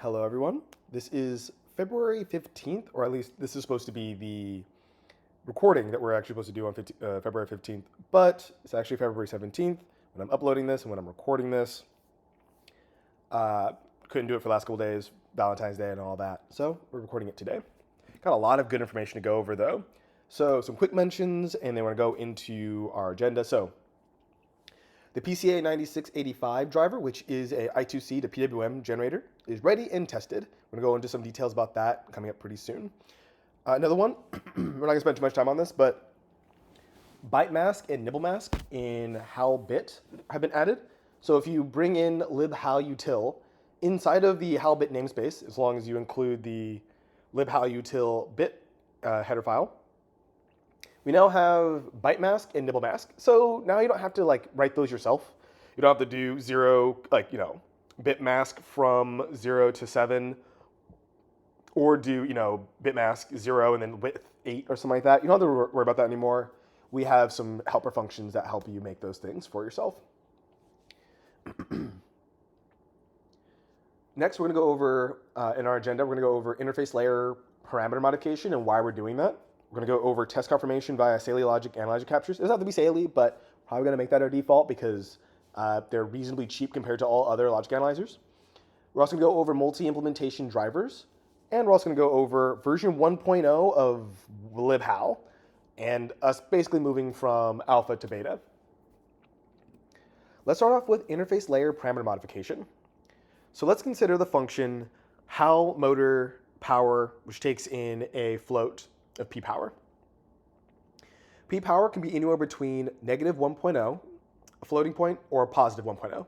Hello, everyone. This is February 15th, or at least this is supposed to be the recording that we're actually supposed to do on February 15th, but it's actually February 17th when I'm uploading this and when I'm recording this. Uh, couldn't do it for the last couple days, Valentine's Day and all that, so we're recording it today. Got a lot of good information to go over, though. So, some quick mentions, and then we're going to go into our agenda. So, the PCA 9685 driver, which is a I2C to PWM generator, is ready and tested. We're going to go into some details about that coming up pretty soon. Another one, we're not going to spend too much time on this, but byte mask and nibble mask in HAL bit have been added. So if you bring in libhal util inside of the HAL bit namespace, as long as you include the libhal util bit header file, we now have byte mask and nibble mask. So now you don't have to write those yourself. You don't have to do bit mask from 0 to 7, or do, bit mask 0 and then width 8 or something like that. You don't have to worry about that anymore. We have some helper functions that help you make those things for yourself. Next, we're going to go over, in our agenda, we're going to go over interface layer parameter modification and why we're doing that. We're going to go over test confirmation via Saley logic analyzer captures. It doesn't have to be Saley, but probably going to make that our default because they're reasonably cheap compared to all other logic analyzers. We're also going to go over multi-implementation drivers, and we're also going to go over version 1.0 of libhal, and us basically moving from alpha to beta. Let's start off with interface layer parameter modification. So let's consider the function HAL motor power, which takes in a float of p power. P power can be anywhere between negative 1.0, a floating point, or a positive 1.0.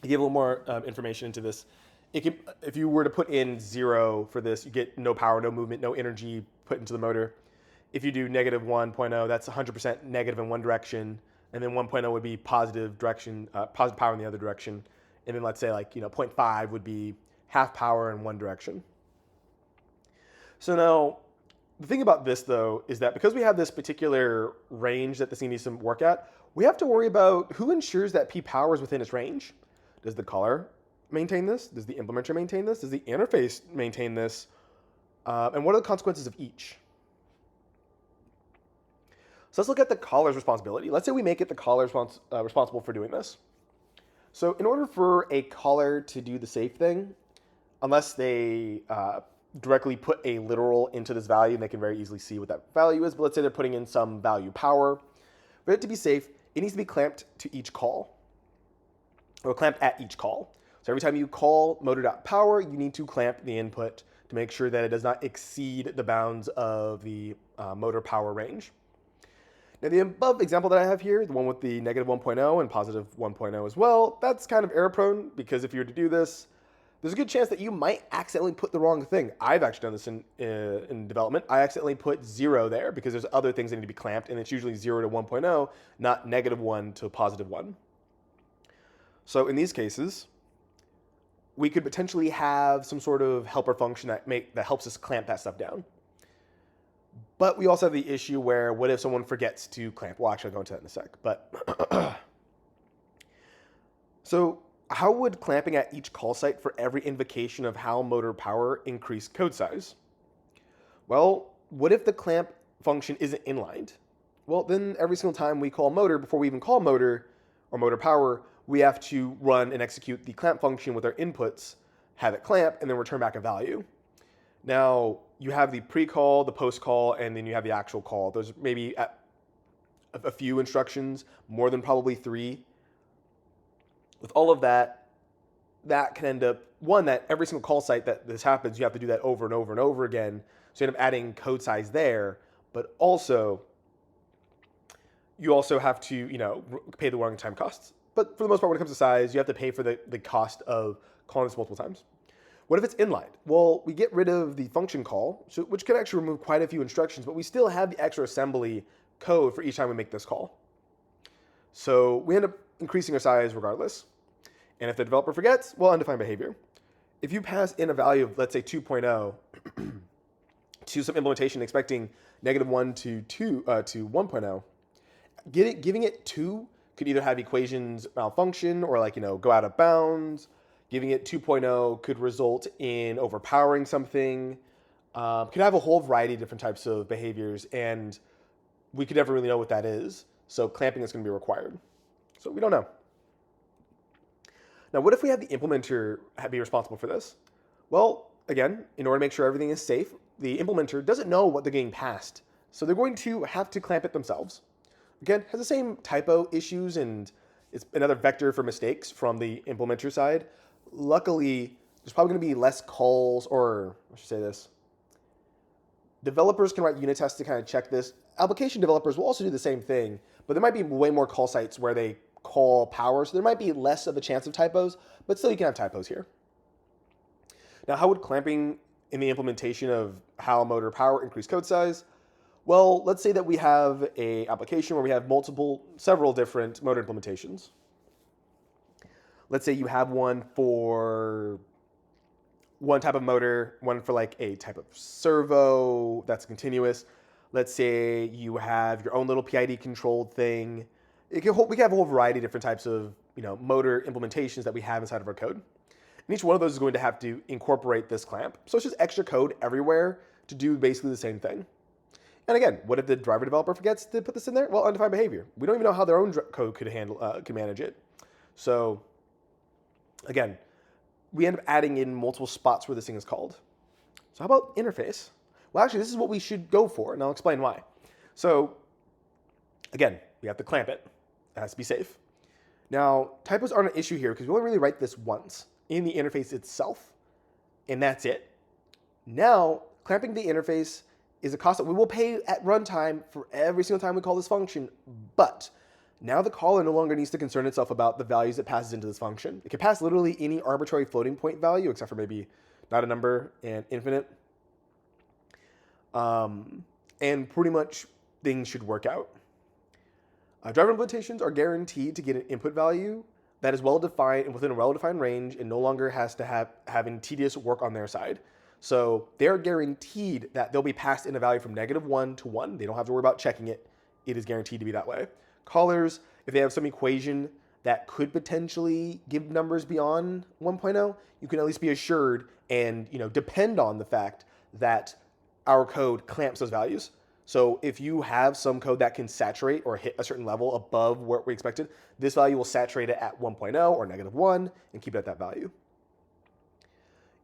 To give a little more information into this, if you were to put in 0 for this, you get no power, no movement, no energy put into the motor. If you do negative 1.0, that's 100% negative in one direction, and then 1.0 would be positive direction, positive power in the other direction, and then let's say 0.5 would be half power in one direction. So now, the thing about this, though, is that because we have this particular range that this needs to work at, we have to worry about who ensures that P power is within its range. Does the caller maintain this? Does the implementer maintain this? Does the interface maintain this? And what are the consequences of each? So let's look at the caller's responsibility. Let's say we make it the caller responsible for doing this. So in order for a caller to do the safe thing, unless they directly put a literal into this value, and they can very easily see what that value is, but let's say they're putting in some value power. For it to be safe, it needs to be clamped to each call, or clamped at each call. So every time you call motor.power, you need to clamp the input to make sure that it does not exceed the bounds of the motor power range. Now the above example that I have here, the one with the negative 1.0 and positive 1.0 as well, that's kind of error prone because if you were to do this, there's a good chance that you might accidentally put the wrong thing. I've actually done this in development. I accidentally put 0 there because there's other things that need to be clamped, and it's usually 0 to 1.0, not negative 1 to positive 1. So in these cases, we could potentially have some sort of helper function that helps us clamp that stuff down. But we also have the issue where what if someone forgets to clamp? Well, actually, I'll go into that in a sec. But so how would clamping at each call site for every invocation of HAL motor power increase code size? Well, what if the clamp function isn't inlined? Well, then every single time we call motor, before we even call motor or motor power, we have to run and execute the clamp function with our inputs, have it clamp, and then return back a value. Now, you have the pre-call, the post-call, and then you have the actual call. There's maybe a few instructions, more than probably 3. With all of that, that can end up, one, that every single call site that this happens, you have to do that over and over and over again. So you end up adding code size there, but also, you also have to, pay the runtime costs. But for the most part, when it comes to size, you have to pay for the cost of calling this multiple times. What if it's inlined? Well, we get rid of the function call, which can actually remove quite a few instructions, but we still have the extra assembly code for each time we make this call. So we end up increasing our size regardless. And if the developer forgets, well, undefined behavior. If you pass in a value of, let's say, 2.0 to some implementation expecting negative 1 to 1.0, giving it 2 could either have equations malfunction or go out of bounds. Giving it 2.0 could result in overpowering something, could have a whole variety of different types of behaviors, and we could never really know what that is. So clamping is going to be required. So we don't know. Now, what if we had the implementer be responsible for this? Well, again, in order to make sure everything is safe, the implementer doesn't know what they're getting passed. So they're going to have to clamp it themselves. Again, has the same typo issues, and it's another vector for mistakes from the implementer side. Luckily, there's probably going to be less calls, or I should say this. Developers can write unit tests to kind of check this. Application developers will also do the same thing, but there might be way more call sites where they call power, so there might be less of a chance of typos, but still you can have typos here. Now, how would clamping in the implementation of how motor power increase code size? Well, let's say that we have an application where we have several different motor implementations. Let's say you have one for one type of motor, one for like a type of servo that's continuous. Let's say you have your own little PID controlled thing. We can have a whole variety of different types of motor implementations that we have inside of our code. And each one of those is going to have to incorporate this clamp. So it's just extra code everywhere to do basically the same thing. And again, what if the driver developer forgets to put this in there? Well, undefined behavior. We don't even know how their own code could manage it. So again, we end up adding in multiple spots where this thing is called. So how about interface? Well, actually, this is what we should go for, and I'll explain why. So again, we have to clamp it. It has to be safe. Now, typos aren't an issue here because we only really write this once in the interface itself, and that's it. Now, clamping the interface is a cost that we will pay at runtime for every single time we call this function, but now the caller no longer needs to concern itself about the values it passes into this function. It can pass literally any arbitrary floating point value, except for maybe not a number and infinite. And pretty much things should work out. Driver implementations are guaranteed to get an input value that is well-defined and within a well-defined range and no longer has to having tedious work on their side. So they're guaranteed that they'll be passed in a value from -1 to 1. They don't have to worry about checking it. It is guaranteed to be that way. Callers, if they have some equation that could potentially give numbers beyond 1.0, you can at least be assured and depend on the fact that our code clamps those values. So if you have some code that can saturate or hit a certain level above what we expected, this value will saturate it at 1.0 or -1 and keep it at that value.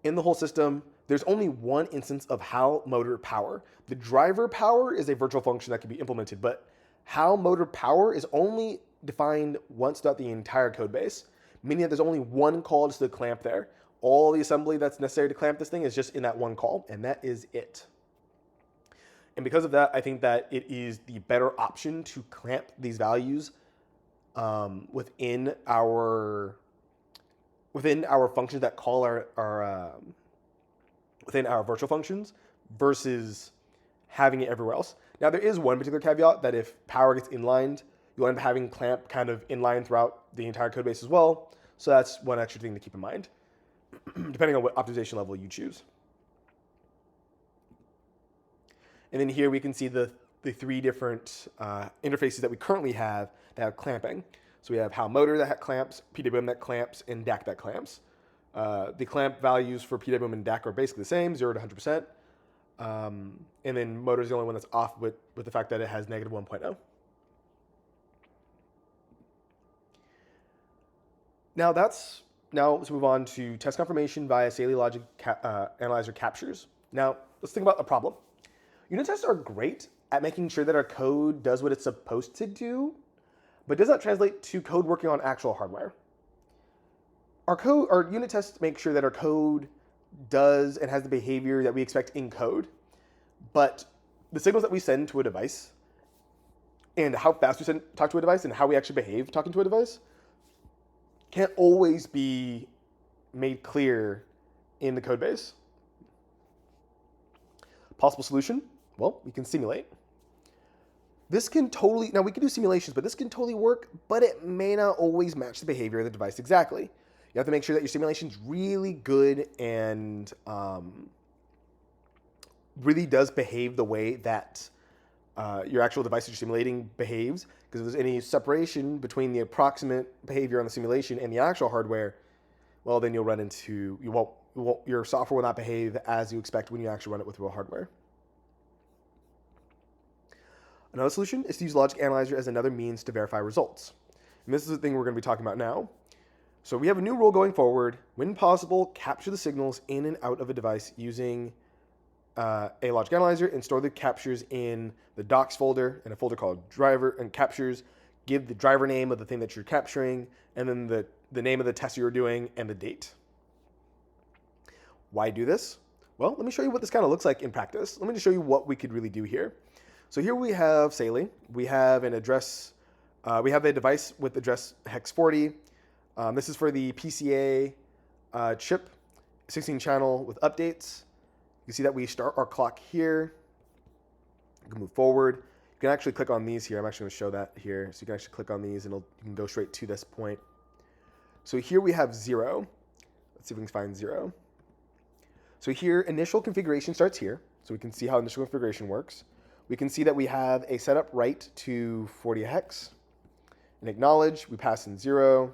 In the whole system, there's only one instance of how motor power. The driver power is a virtual function that can be implemented, but how motor power is only defined once throughout the entire code base, meaning that there's only one call to the clamp there. All the assembly that's necessary to clamp this thing is just in that one call, and that is it. And because of that, I think that it is the better option to clamp these values within our functions that call our within our virtual functions versus having it everywhere else. Now, there is one particular caveat that if power gets inlined, you'll end up having clamp kind of inline throughout the entire code base as well. So that's one extra thing to keep in mind, depending on what optimization level you choose. And then here we can see the three different interfaces that we currently have that have clamping. So we have how motor that clamps, PWM that clamps, and DAC that clamps. The clamp values for PWM and DAC are basically the same, 0 to 100%. And then motor is the only one that's off with the fact that it has -1.0. Now let's move on to test confirmation via Saley Logic Analyzer captures. Now let's think about the problem. Unit tests are great at making sure that our code does what it's supposed to do, but does not translate to code working on actual hardware. Our unit tests make sure that our code does and has the behavior that we expect in code, but the signals that we send to a device and how fast we talk to a device and how we actually behave talking to a device can't always be made clear in the code base. Possible solution? Well, we can simulate. This can totally, now we can do simulations, but this can totally work, but it may not always match the behavior of the device exactly. You have to make sure that your simulation's really good and really does behave the way that your actual device that you're simulating behaves. Because if there's any separation between the approximate behavior on the simulation and the actual hardware, well, then you'll run into, your software will not behave as you expect when you actually run it with real hardware. Another solution is to use Logic Analyzer as another means to verify results. And this is the thing we're going to be talking about now. So we have a new rule going forward. When possible, capture the signals in and out of a device using a Logic Analyzer and store the captures in the docs folder in a folder called driver and captures. Give the driver name of the thing that you're capturing and then the name of the test you're doing and the date. Why do this? Well, let me show you what this kind of looks like in practice. Let me just show you what we could really do here. So here we have Saley. We have an address. We have a device with address hex 40. This is for the PCA chip, 16 channel with updates. You can see that we start our clock here. You can move forward. You can actually click on these here. I'm actually going to show that here. So you can actually click on these and you can go straight to this point. So here we have 0. Let's see if we can find 0. So here, initial configuration starts here. So we can see how initial configuration works. We can see that we have a setup write to 40 hex. And acknowledge, we pass in 0.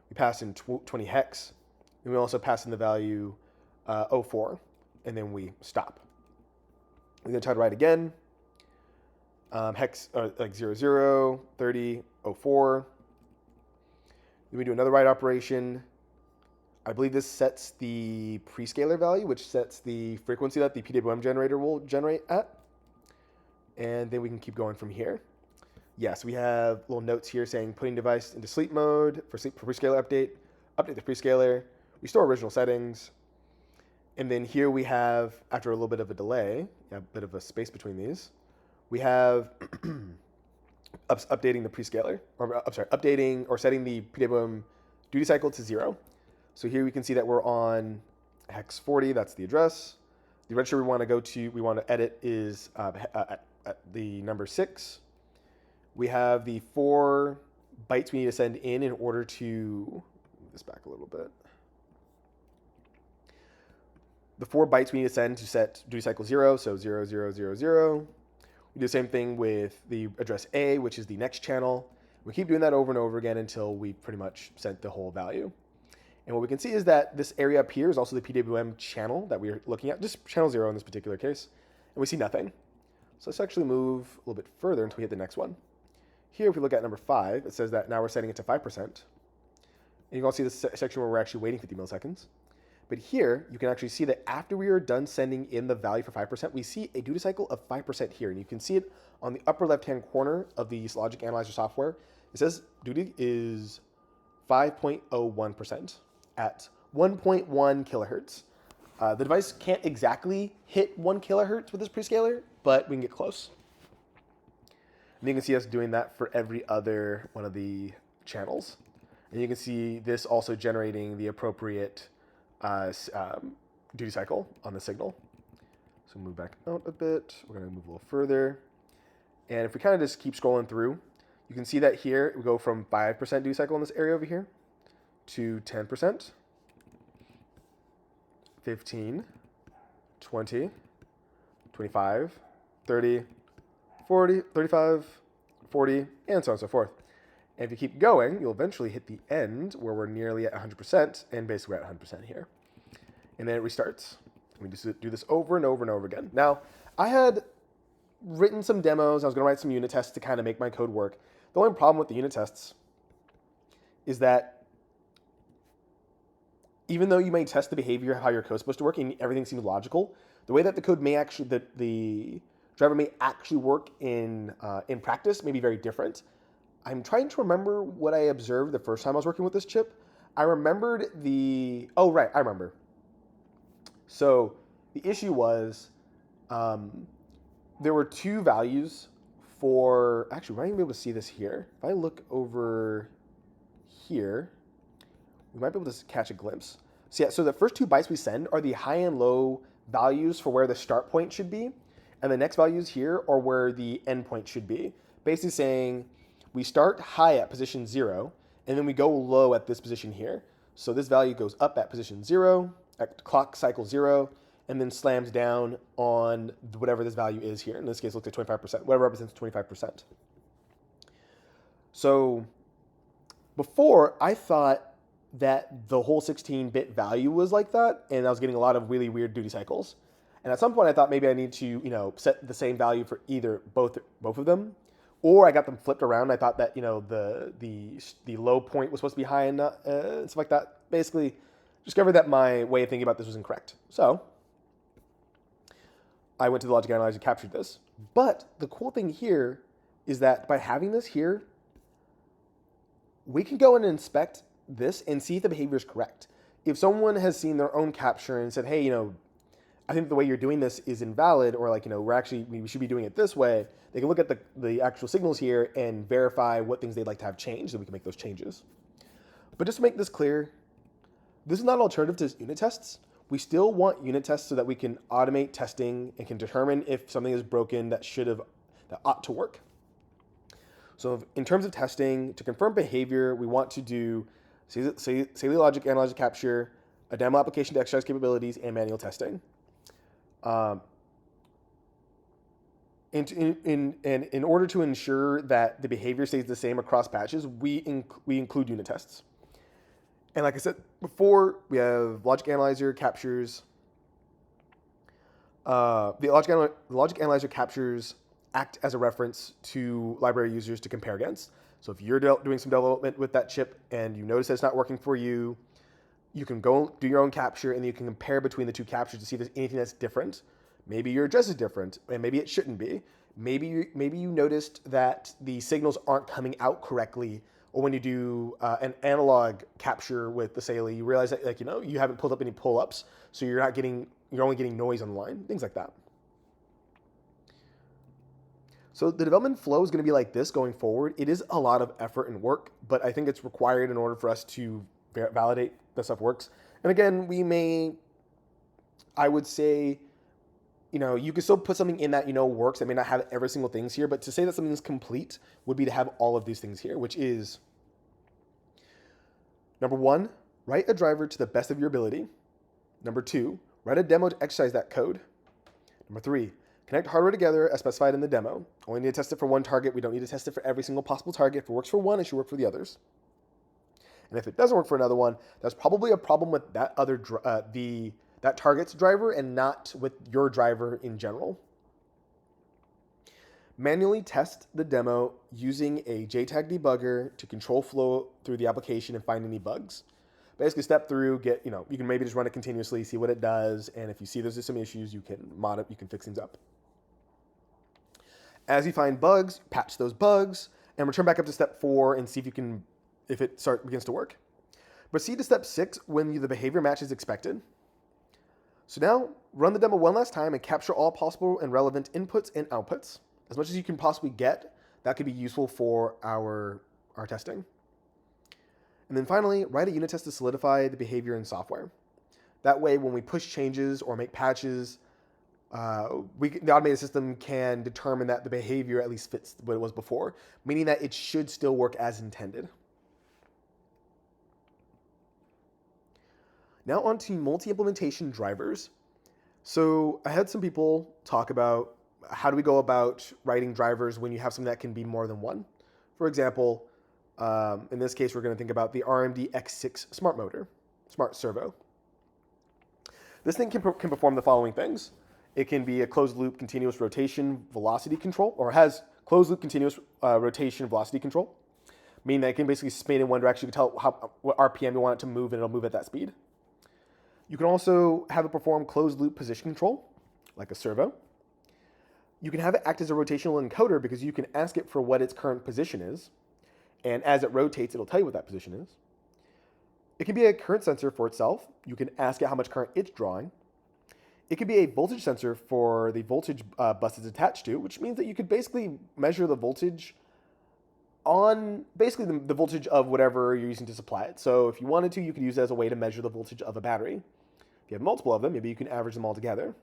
We pass in 20 hex. And we also pass in the value 04. And then we stop. We're going to try to write again. Hex like 00, 30, 04. Then we do another write operation. I believe this sets the prescaler value, which sets the frequency that the PWM generator will generate at. And then we can keep going from here. Yes, we have little notes here saying putting device into sleep mode for prescaler update the prescaler, restore original settings. And then here we have, after a little bit of a delay, a bit of a space between these, we have updating the prescaler, or I'm sorry, updating or setting the PWM duty cycle to 0. So here we can see that we're on hex 40, that's the address. The registry we want to go to, we want to edit is at the number 6. We have the 4 bytes we need to send in order to, move this back a little bit. The 4 bytes we need to send to set duty cycle 0, so 0, 0, 0, 0. We do the same thing with the address A, which is the next channel. We keep doing that over and over again until we pretty much sent the whole value. And what we can see is that this area up here is also the PWM channel that we're looking at, just channel 0 in this particular case. And we see nothing. So let's actually move a little bit further until we hit the next one. Here, if we look at number 5, it says that now we're setting it to 5%. And you can also see this section where we're actually waiting 50 milliseconds. But here, you can actually see that after we are done sending in the value for 5%, we see a duty cycle of 5% here. And you can see it on the upper left-hand corner of the Logic Analyzer software. It says duty is 5.01% at 1.1 kilohertz. The device can't exactly hit 1 kilohertz with this prescaler, but we can get close. And you can see us doing that for every other one of the channels. And you can see this also generating the appropriate duty cycle on the signal. So move back out a bit. We're going to move a little further. And if we kind of just keep scrolling through, you can see that here we go from 5% duty cycle in this area over here to 10%, 15, 20, 25, 30, 40, 35, 40, and so on and so forth. And if you keep going, you'll eventually hit the end where we're nearly at 100%, and basically we're at 100% here. And then it restarts. We just do this over and over and over again. Now, I had written some demos. I was going to write some unit tests to kind of make my code work. The only problem with the unit tests is that even though you may test the behavior, how your code's supposed to work, and everything seems logical, the way that the code may actually, the driver may actually work in practice may be very different. I'm trying to remember what I observed the first time I was working with this chip. I remembered oh, right, I remember. So the issue was there were 2 values for, actually, we might even be able to see this here. If I look over here, we might be able to catch a glimpse. So yeah, so the first 2 bytes we send are the high and low values for where the start point should be. And the next values here are where the end point should be. Basically saying we start high at position 0, and then we go low at this position here. So this value goes up at position 0, at clock cycle 0, and then slams down on whatever this value is here. In this case, it looks like 25%, whatever represents 25%. So before, I thought that the whole 16-bit value was like that, and I was getting a lot of really weird duty cycles. And at some point, I thought maybe I need to, set the same value for either both of them, or I got them flipped around. I thought that the low point was supposed to be high and stuff like that. Basically, discovered that my way of thinking about this was incorrect. So I went to the logic analyzer and captured this. But the cool thing here is that by having this here, we can go and inspect this and see if the behavior is correct. If someone has seen their own capture and said, hey, I think the way you're doing this is invalid, or we should be doing it this way, they can look at the actual signals here and verify what things they'd like to have changed, so we can make those changes. But just to make this clear, this is not an alternative to unit tests. We still want unit tests so that we can automate testing and can determine if something is broken that ought to work. So in terms of testing, to confirm behavior, we want to do Saley logic analyzer capture, a demo application to exercise capabilities, and manual testing. In order to ensure that the behavior stays the same across patches, we include unit tests. And like I said before, we have logic analyzer captures. The logic analyzer captures act as a reference to library users to compare against. So if you're doing some development with that chip and you notice that it's not working for you, you can go do your own capture and you can compare between the two captures to see if there's anything that's different. Maybe your address is different, and maybe it shouldn't be. Maybe you noticed that the signals aren't coming out correctly, or when you do an analog capture with the Saley, you realize that you haven't pulled up any pull-ups, so you're only getting noise on the line, things like that. So the development flow is going to be like this going forward. It is a lot of effort and work, but I think it's required in order for us to validate that stuff works. And again, I would say, you can still put something in that works. That may not have every single things here, but to say that something's complete would be to have all of these things here, which is, number 1, write a driver to the best of your ability. Number 2, write a demo to exercise that code. Number 3, connect hardware together as specified in the demo. Only need to test it for one target. We don't need to test it for every single possible target. If it works for one, it should work for the others. And if it doesn't work for another one, that's probably a problem with that other that target's driver and not with your driver in general. Manually test the demo using a JTAG debugger to control flow through the application and find any bugs. Basically step through, you can maybe just run it continuously, see what it does, and if you see there's some issues, you can mod it, you can fix things up. As you find bugs, patch those bugs, and return back up to step 4 and see if it begins to work. Proceed to step 6 when the behavior matches expected. So now, run the demo one last time and capture all possible and relevant inputs and outputs. As much as you can possibly get, that could be useful for our testing. And then finally, write a unit test to solidify the behavior in software. That way, when we push changes or make patches, the automated system can determine that the behavior at least fits what it was before, meaning that it should still work as intended. Now on to multi-implementation drivers. So I had some people talk about how do we go about writing drivers when you have something that can be more than one. For example, in this case, we're going to think about the RMD X6 smart servo. This thing can perform the following things. It can be a closed loop continuous rotation velocity control, or has closed loop continuous rotation velocity control, meaning that it can basically spin in one direction. You can tell what RPM you want it to move, and it'll move at that speed. You can also have it perform closed loop position control, like a servo. You can have it act as a rotational encoder because you can ask it for what its current position is, and as it rotates, it'll tell you what that position is. It can be a current sensor for itself. You can ask it how much current it's drawing. It could be a voltage sensor for the voltage bus it's attached to, which means that you could basically measure the voltage on basically the voltage of whatever you're using to supply it. So if you wanted to, you could use it as a way to measure the voltage of a battery. If you have multiple of them, maybe you can average them all together.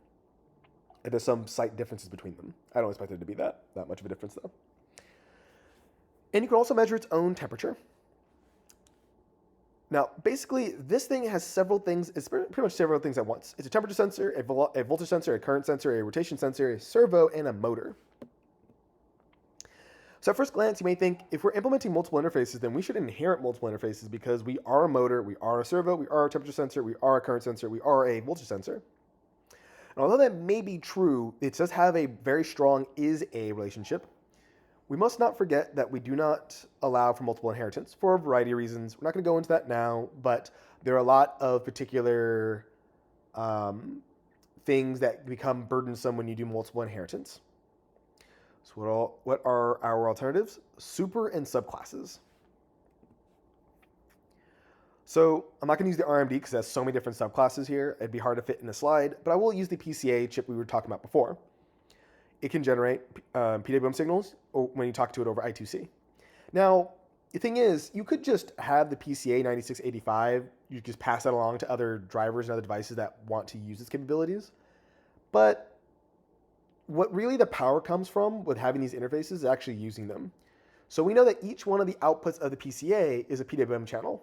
And there's some slight differences between them. I don't expect there to be that much of a difference though. And you can also measure its own temperature. Now, basically, this thing has several things. It's pretty much several things at once. It's a temperature sensor, a voltage sensor, a current sensor, a rotation sensor, a servo, and a motor. So at first glance, you may think if we're implementing multiple interfaces, then we should inherit multiple interfaces because we are a motor, we are a servo, we are a temperature sensor, we are a current sensor, we are a voltage sensor. And although that may be true, it does have a very strong is-a relationship. We must not forget that we do not allow for multiple inheritance for a variety of reasons. We're not going to go into that now, but there are a lot of particular things that become burdensome when you do multiple inheritance. So what are our alternatives? Super and subclasses. So I'm not going to use the RMD because it has so many different subclasses here. It'd be hard to fit in a slide, but I will use the PCA chip we were talking about before. It can generate PWM signals when you talk to it over I2C. Now, the thing is, you could just have the PCA 9685, you just pass that along to other drivers and other devices that want to use its capabilities. But what really the power comes from with having these interfaces is actually using them. So we know that each one of the outputs of the PCA is a PWM channel.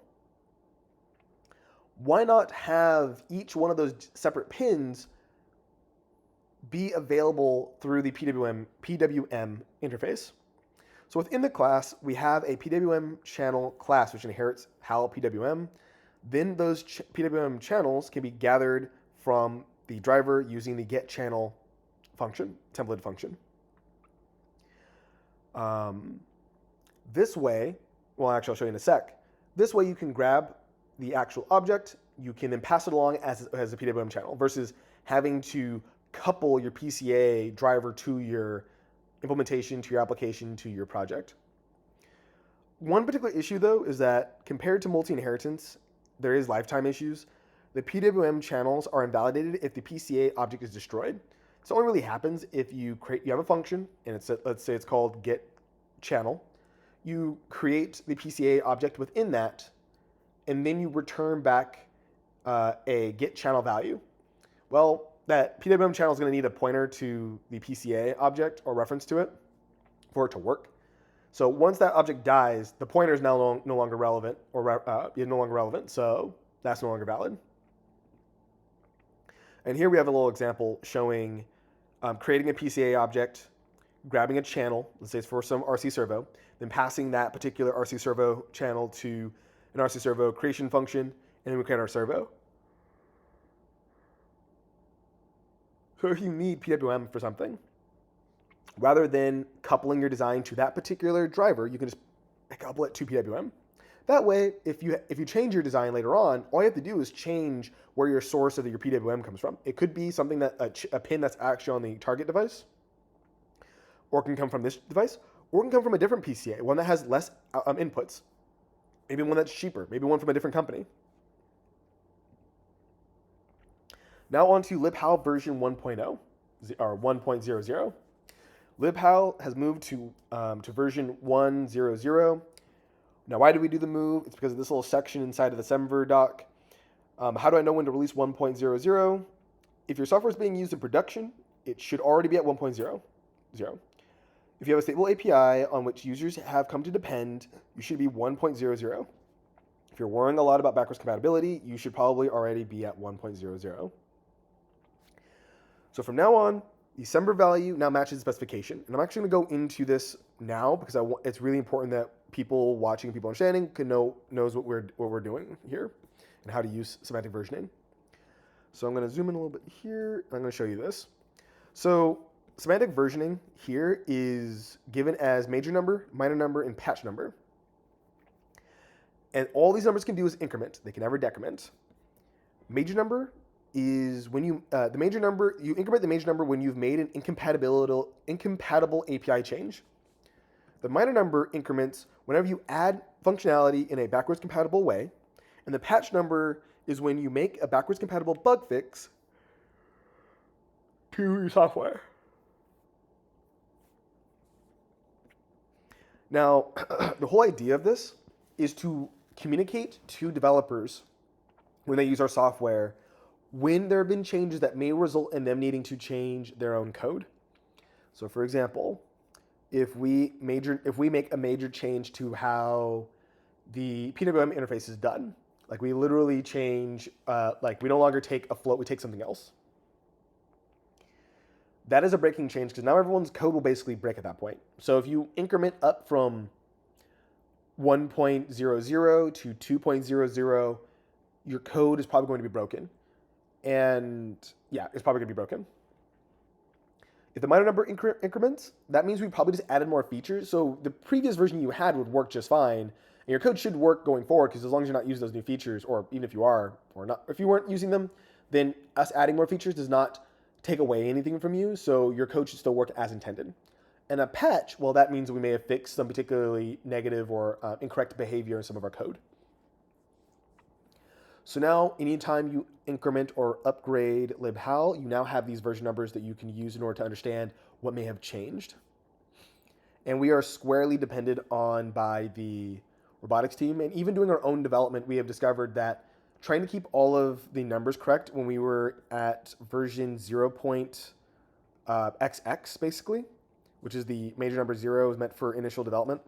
Why not have each one of those separate pins be available through the PWM interface? So within the class, we have a PWM channel class which inherits HAL PWM. Then those PWM channels can be gathered from the driver using the get channel function, template function. This way, well, actually I'll show you in a sec. This way you can grab the actual object, you can then pass it along as a PWM channel versus having to couple your PCA driver to your implementation, to your application, to your project. One particular issue though is that compared to multi-inheritance, there is lifetime issues. The PWM channels are invalidated if the PCA object is destroyed. This only really happens if you have a function and let's say it's called get channel. You create the PCA object within that, and then you return back a get channel value. Well, that PWM channel is going to need a pointer to the PCA object or reference to it for it to work. So once that object dies, the pointer is now no longer relevant, or no longer relevant, so that's no longer valid. And here we have a little example showing creating a PCA object, grabbing a channel, let's say it's for some RC servo, then passing that particular RC servo channel to an RC servo creation function, and then we create our servo. So if you need PWM for something, rather than coupling your design to that particular driver, you can just couple it to PWM. That way, if you change your design later on, all you have to do is change where your source of your PWM comes from. It could be something that a pin that's actually on the target device, or it can come from this device, or it can come from a different PCA, one that has less inputs, maybe one that's cheaper, maybe one from a different company. Now on to libhal version 1.0, or 1.00. Libhal has moved to version 1.00. Now, why did we do the move? It's because of this little section inside of the Semver doc. How do I know when to release 1.00? If your software is being used in production, it should already be at 1.0. If you have a stable API on which users have come to depend, you should be 1.00. If you're worrying a lot about backwards compatibility, you should probably already be at 1.00. So from now on, the Semver value now matches the specification. And I'm actually going to go into this now because it's really important that people watching, people understanding, knows what we're doing here and how to use semantic versioning. So I'm going to zoom in a little bit here, and I'm going to show you this. So semantic versioning here is given as major number, minor number, and patch number. And all these numbers can do is increment. They can never decrement. Major number is when you increment the major number when you've made an incompatible API change. The minor number increments whenever you add functionality in a backwards compatible way, and the patch number is when you make a backwards compatible bug fix to your software. Now, the whole idea of this is to communicate to developers when they use our software when there have been changes that may result in them needing to change their own code. So for example, if we make a major change to how the PWM interface is done, like we literally change, like we no longer take a float, we take something else. That is a breaking change because now everyone's code will basically break at that point. So if you increment up from 1.00 to 2.00, your code is probably going to be broken. And yeah, it's probably going to be broken. If the minor number increments, that means we probably just added more features. So the previous version you had would work just fine, and your code should work going forward because as long as you're not using those new features, or even if you are, or not, if you weren't using them, then us adding more features does not take away anything from you. So your code should still work as intended. And a patch, well, that means we may have fixed some particularly negative or incorrect behavior in some of our code. So now, anytime you increment or upgrade libhal, you now have these version numbers that you can use in order to understand what may have changed. And we are squarely depended on by the robotics team. And even doing our own development, we have discovered that trying to keep all of the numbers correct when we were at version 0.xx, basically, which is the major number 0 is meant for initial development.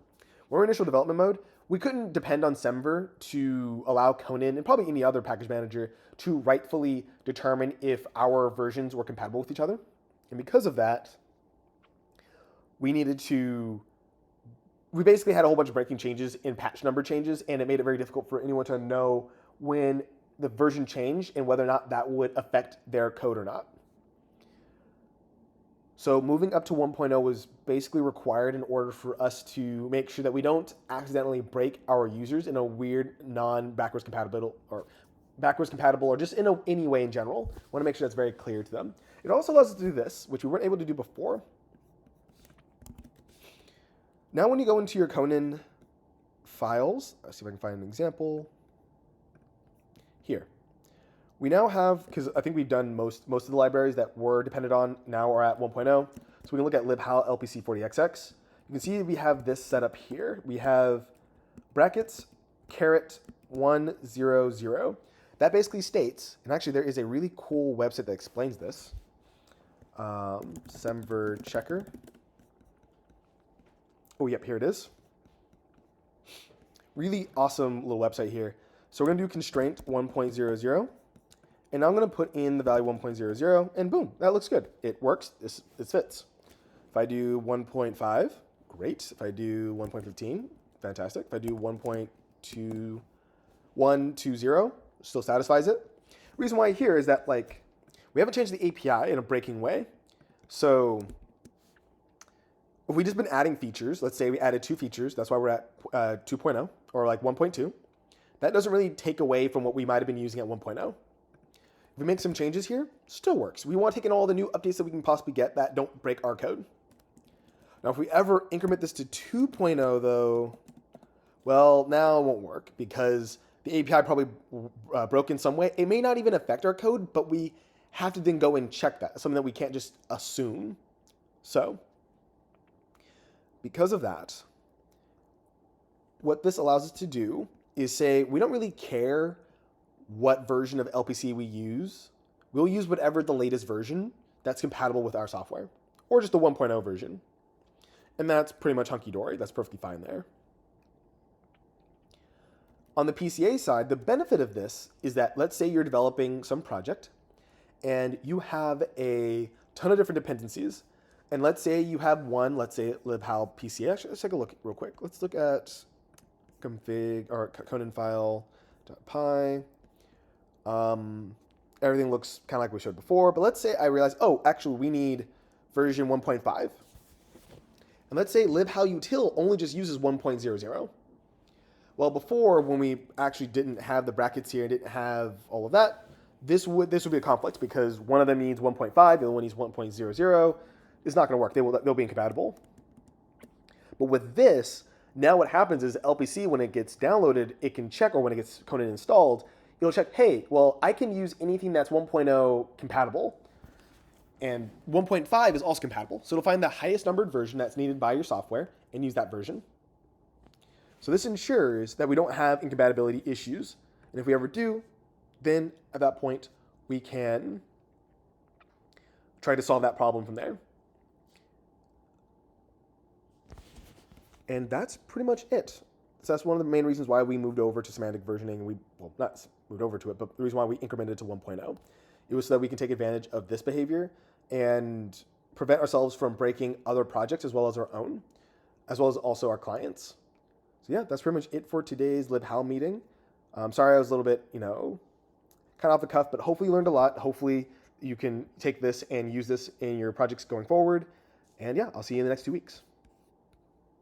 When we're in initial development mode, we couldn't depend on Semver to allow Conan and probably any other package manager to rightfully determine if our versions were compatible with each other. And because of that, we basically had a whole bunch of breaking changes in patch number changes, and it made it very difficult for anyone to know when the version changed and whether or not that would affect their code or not. So moving up to 1.0 was basically required in order for us to make sure that we don't accidentally break our users in a weird non-backwards compatible or just in any way in general. I want to make sure that's very clear to them. It also allows us to do this, which we weren't able to do before. Now when you go into your Conan files, let's see if I can find an example. Here. We now have, because I think we've done most of the libraries that were dependent on now are at 1.0. So we can look at libhal LPC40XX. You can see we have this set up here. We have brackets, caret 100. That basically states, and actually there is a really cool website that explains this. Semver checker. Oh, yep, here it is. Really awesome little website here. So we're going to do constraint 1.00. And now I'm going to put in the value 1.00, and boom, that looks good. It works. It fits. If I do 1.5, great. If I do 1.15, fantastic. If I do 1.2120, still satisfies it. The reason why here is that we haven't changed the API in a breaking way. So if we've just been adding features, let's say we added 2 features, that's why we're at 2.0 or 1.2, that doesn't really take away from what we might have been using at 1.0. If we make some changes here, still works. We want to take in all the new updates that we can possibly get that don't break our code. Now, if we ever increment this to 2.0 though, well, now it won't work because the API probably broke in some way. It may not even affect our code, but we have to then go and check that. It's something that we can't just assume. So, because of that, what this allows us to do is say we don't really care what version of LPC we use. We'll use whatever the latest version that's compatible with our software, or just the 1.0 version. And that's pretty much hunky-dory. That's perfectly fine there. On the PCA side, the benefit of this is that let's say you're developing some project and you have a ton of different dependencies. And let's say you have one, let's say libhal PCA. Actually, let's take a look real quick. Let's look at config or Conan file.py. Everything looks kind of like we showed before, but let's say I realize, oh, actually we need version 1.5. And let's say libhal util only just uses 1.00. Well, before, when we actually didn't have the brackets here and didn't have all of that, this would be a conflict because one of them needs 1.5, the other one needs 1.00. It's not going to work. They'll be incompatible. But with this, now what happens is LPC, when it gets downloaded, it can check, or when it gets Conan installed, it'll check, hey, well, I can use anything that's 1.0 compatible, and 1.5 is also compatible. So it'll find the highest numbered version that's needed by your software and use that version. So this ensures that we don't have incompatibility issues. And if we ever do, then at that point, we can try to solve that problem from there. And that's pretty much it. So that's one of the main reasons why we moved over to semantic versioning. Not moved over to it, but the reason why we incremented to 1.0. It was so that we can take advantage of this behavior and prevent ourselves from breaking other projects as well as our own, as well as also our clients. So yeah, that's pretty much it for today's libhal meeting. Sorry I was a little bit, kind of off the cuff, but hopefully you learned a lot. Hopefully you can take this and use this in your projects going forward. And yeah, I'll see you in the next 2 weeks.